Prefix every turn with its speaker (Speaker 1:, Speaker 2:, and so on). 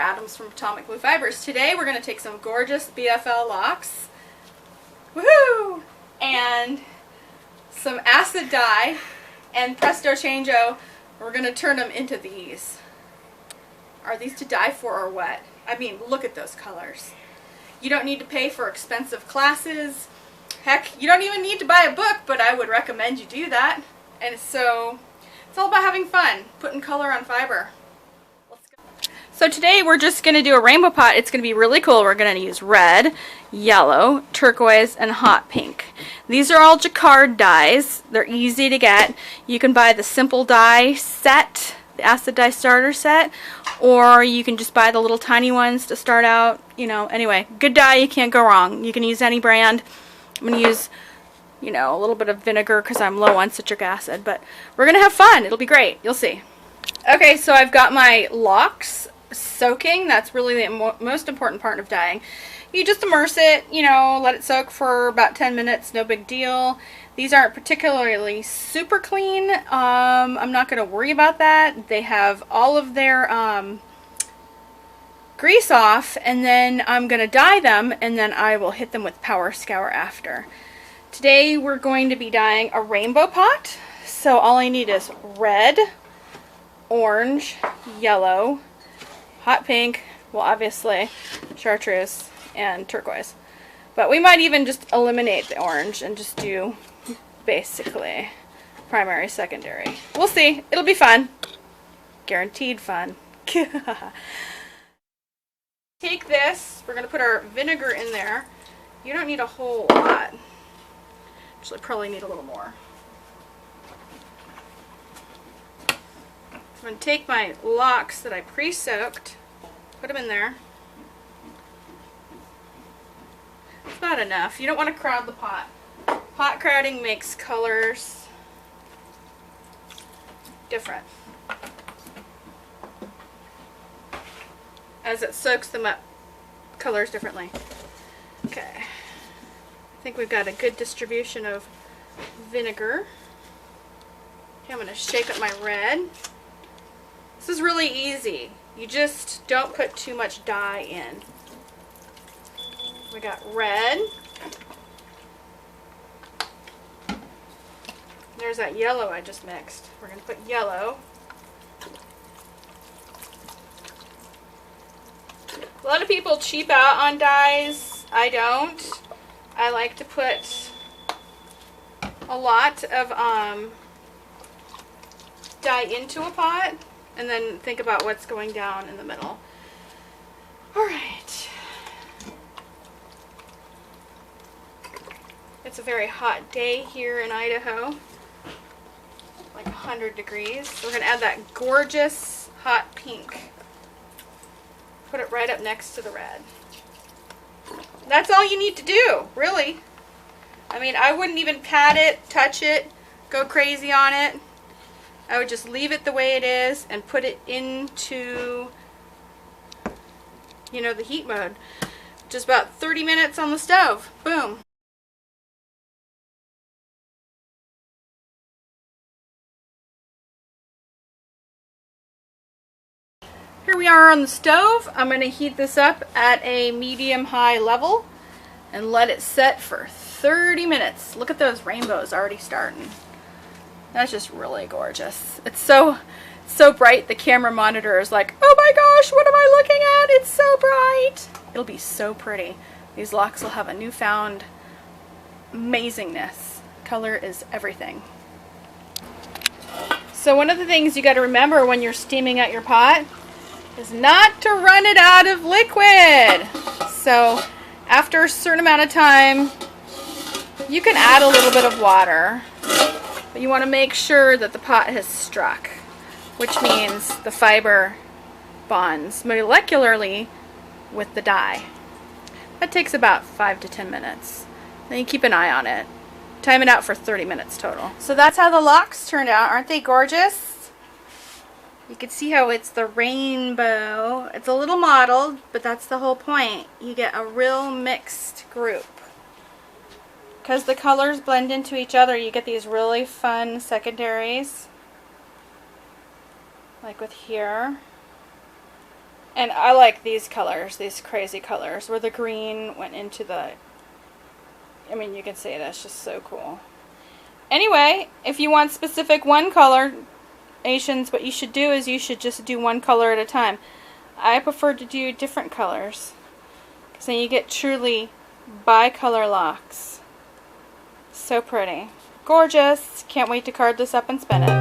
Speaker 1: Adams from Atomic Blue Fibers. Today we're going to take some gorgeous BFL locks, woohoo, and some acid dye, and presto changeo, we're going to turn them into these. Are these to die for or what? I mean, look at those colors. You don't need to pay for expensive classes. Heck, you don't even need to buy a book, but I would recommend you do that. And so, it's all about having fun, putting color on fiber. Let's go. So today we're just going to do a rainbow pot. It's going to be really cool. We're going to use red, yellow, turquoise, and hot pink. These are all jacquard dyes. They're easy to get. You can buy the simple dye set, the acid dye starter set, or you can just buy the little tiny ones to start out. You know, anyway, good dye, you can't go wrong. You can use any brand. I'm going to use, you know, a little bit of vinegar because I'm low on citric acid, but we're going to have fun. It'll be great. You'll see. Okay, so I've got my locks soaking. That's really the most important part of dyeing. You just immerse it, you know, let it soak for about 10 minutes, no big deal. These aren't particularly super clean. I'm not going to worry about that. They have all of their grease off, and then I'm going to dye them, and then I will hit them with power scour after. Today we're going to be dyeing a rainbow pot, so all I need is red, orange, yellow, hot pink, well obviously chartreuse, and turquoise. But we might even just eliminate the orange and just do basically primary, secondary. We'll see. It'll be fun. Guaranteed fun. Take this, we're going to put our vinegar in there. You don't need a whole lot. Actually, probably need a little more. I'm going to take my locks that I pre-soaked, put them in there. It's about enough. You don't want to crowd the pot. Pot crowding makes colors different, as it soaks them up colors differently. Okay, I think we've got a good distribution of vinegar. Okay, I'm going to shake up my red. This is really easy. You just don't put too much dye in. We got red. There's that yellow I just mixed. We're going to put yellow. A lot of people cheap out on dyes. I don't. I like to put a lot of dye into a pot and then think about what's going down in the middle. Alright. It's a very hot day here in Idaho. Like 100 degrees. We're going to add that gorgeous hot pink. Put it right up next to the red. That's all you need to do, really. I mean, I wouldn't even pat it, touch it, go crazy on it. I would just leave it the way it is and put it into, you know, the heat mode. Just about 30 minutes on the stove. Boom. Here we are on the stove. I'm going to heat this up at a medium-high level and let it set for 30 minutes. Look at those rainbows already starting. That's just really gorgeous. It's so bright the camera monitor is like, oh my gosh, what am I looking at? It's so bright. It'll be so pretty. These locks will have a newfound amazingness. Color is everything. So one of the things you got to remember when you're steaming out your pot is not to run it out of liquid. So after a certain amount of time, you can add a little bit of water, but you want to make sure that the pot has struck, which means the fiber bonds molecularly with the dye. That takes about 5 to 10 minutes. Then you keep an eye on it. Time it out for 30 minutes total. So that's how the locks turned out. Aren't they gorgeous? You can see how it's the rainbow. It's a little mottled, but that's the whole point. You get a real mixed group. Because the colors blend into each other, you get these really fun secondaries. Like with here. And I like these colors, these crazy colors, where the green went into the, I mean, you can see that's just so cool. Anyway, if you want specific one colorations, what you should do is you should just do one color at a time. I prefer to do different colors, because then you get truly bicolor locks. So pretty. Gorgeous. Can't wait to card this up and spin it.